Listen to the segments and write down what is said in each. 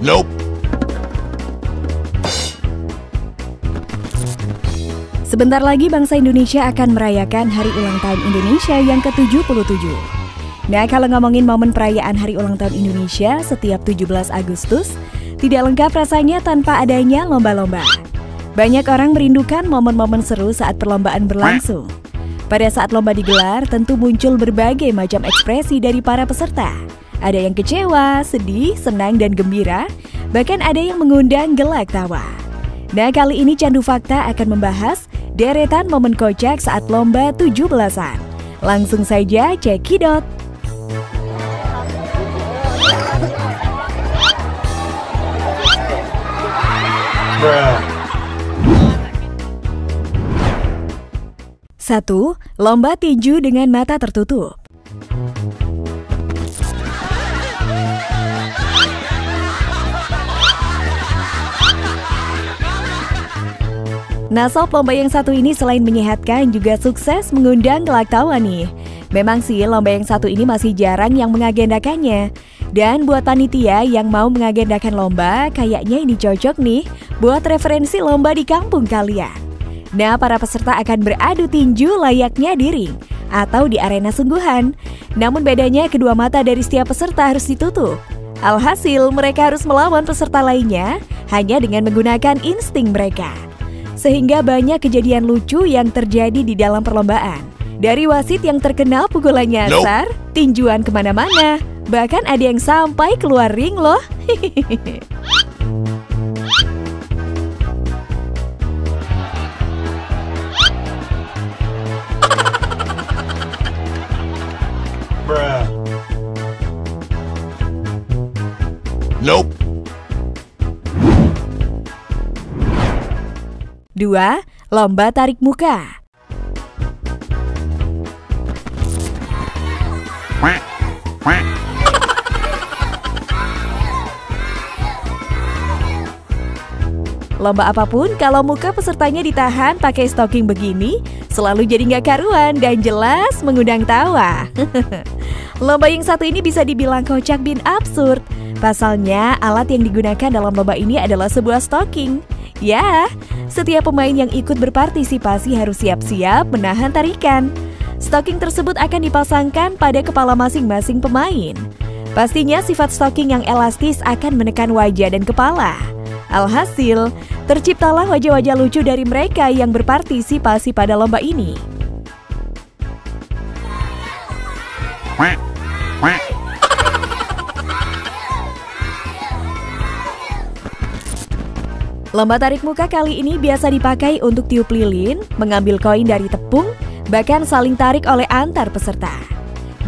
Nope. Sebentar lagi bangsa Indonesia akan merayakan Hari Ulang Tahun Indonesia yang ke-77. Nah, kalau ngomongin momen perayaan Hari Ulang Tahun Indonesia setiap 17 Agustus, tidak lengkap rasanya tanpa adanya lomba-lomba. Banyak orang merindukan momen-momen seru saat perlombaan berlangsung. Pada saat lomba digelar, tentu muncul berbagai macam ekspresi dari para peserta. Ada yang kecewa, sedih, senang, dan gembira, bahkan ada yang mengundang gelak tawa. Nah, kali ini Candu Fakta akan membahas deretan momen kocak saat lomba 17-an. Langsung saja cekidot. Bruh. 1. Lomba tinju dengan mata tertutup. Nah, sob, lomba yang satu ini selain menyehatkan juga sukses mengundang gelak tawa nih. Memang sih lomba yang satu ini masih jarang yang mengagendakannya. Dan buat panitia yang mau mengagendakan lomba, kayaknya ini cocok nih buat referensi lomba di kampung kalian. Nah, para peserta akan beradu tinju layaknya di ring atau di arena sungguhan. Namun bedanya kedua mata dari setiap peserta harus ditutup. Alhasil mereka harus melawan peserta lainnya hanya dengan menggunakan insting mereka. Sehingga banyak kejadian lucu yang terjadi di dalam perlombaan. Dari wasit yang terkenal pukulan nyasar, tinjuan kemana-mana, bahkan ada yang sampai keluar ring loh. Bruh. Nope. 2. Lomba tarik muka. Quack. Quack. Lomba apapun, kalau muka pesertanya ditahan pakai stocking begini, selalu jadi nggak karuan dan jelas mengundang tawa. Lomba yang satu ini bisa dibilang kocak bin absurd. Pasalnya, alat yang digunakan dalam lomba ini adalah sebuah stocking. Ya, setiap pemain yang ikut berpartisipasi harus siap-siap menahan tarikan. Stocking tersebut akan dipasangkan pada kepala masing-masing pemain. Pastinya sifat stocking yang elastis akan menekan wajah dan kepala. Alhasil, terciptalah wajah-wajah lucu dari mereka yang berpartisipasi pada lomba ini. Quack. Quack. Lomba tarik muka kali ini biasa dipakai untuk tiup lilin, mengambil koin dari tepung, bahkan saling tarik oleh antar peserta.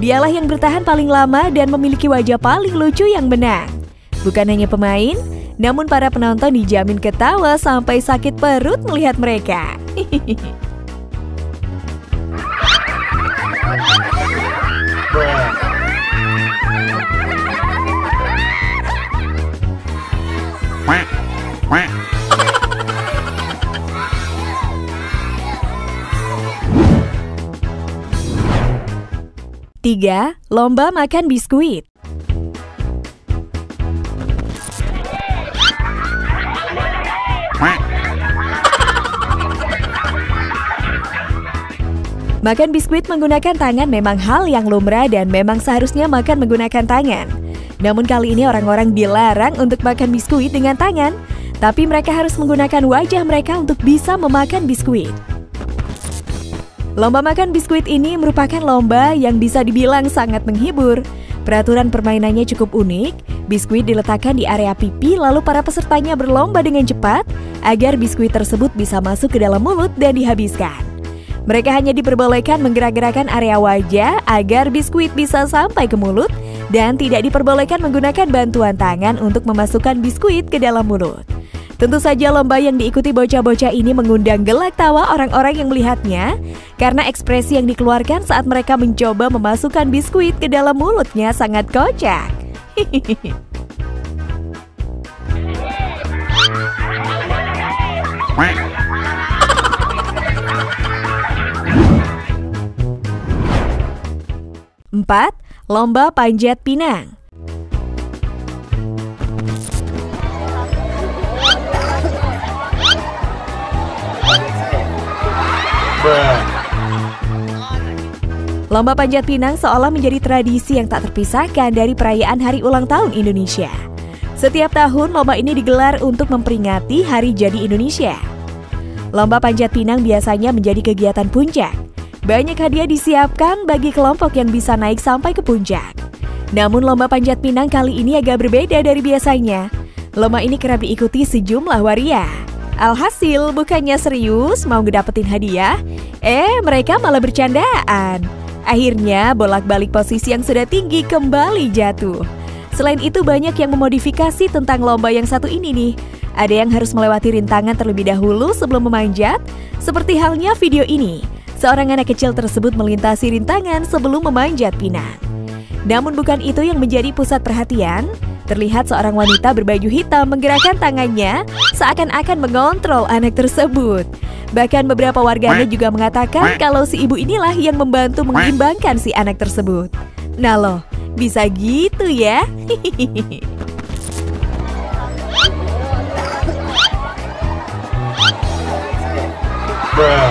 Dialah yang bertahan paling lama dan memiliki wajah paling lucu yang menang. Bukan hanya pemain, namun para penonton dijamin ketawa sampai sakit perut melihat mereka. Bruh. Quack. Quack. 3. Lomba makan biskuit. Quack. Makan biskuit menggunakan tangan memang hal yang lumrah dan memang seharusnya makan menggunakan tangan. Namun kali ini orang-orang dilarang untuk makan biskuit dengan tangan, tapi mereka harus menggunakan wajah mereka untuk bisa memakan biskuit. Lomba makan biskuit ini merupakan lomba yang bisa dibilang sangat menghibur. Peraturan permainannya cukup unik. Biskuit diletakkan di area pipi lalu para pesertanya berlomba dengan cepat agar biskuit tersebut bisa masuk ke dalam mulut dan dihabiskan. Mereka hanya diperbolehkan menggerak-gerakkan area wajah agar biskuit bisa sampai ke mulut dan tidak diperbolehkan menggunakan bantuan tangan untuk memasukkan biskuit ke dalam mulut. Tentu saja lomba yang diikuti bocah-bocah ini mengundang gelak tawa orang-orang yang melihatnya karena ekspresi yang dikeluarkan saat mereka mencoba memasukkan biskuit ke dalam mulutnya sangat kocak. 4. Lomba panjat pinang. Bruh. Lomba panjat pinang seolah menjadi tradisi yang tak terpisahkan dari perayaan Hari Ulang Tahun Indonesia. Setiap tahun, lomba ini digelar untuk memperingati Hari Jadi Indonesia. Lomba panjat pinang biasanya menjadi kegiatan puncak. Banyak hadiah disiapkan bagi kelompok yang bisa naik sampai ke puncak. Namun lomba panjat pinang kali ini agak berbeda dari biasanya. Lomba ini kerap diikuti sejumlah waria. Alhasil bukannya serius mau ngedapetin hadiah, mereka malah bercandaan. Akhirnya bolak-balik posisi yang sudah tinggi kembali jatuh. Selain itu banyak yang memodifikasi tentang lomba yang satu ini nih. Ada yang harus melewati rintangan terlebih dahulu sebelum memanjat, seperti halnya video ini. Seorang anak kecil tersebut melintasi rintangan sebelum memanjat pinang. Namun bukan itu yang menjadi pusat perhatian. Terlihat seorang wanita berbaju hitam menggerakkan tangannya seakan-akan mengontrol anak tersebut. Bahkan beberapa warganet juga mengatakan kalau si ibu inilah yang membantu mengimbangkan si anak tersebut. Nah loh, bisa gitu ya? Bruh.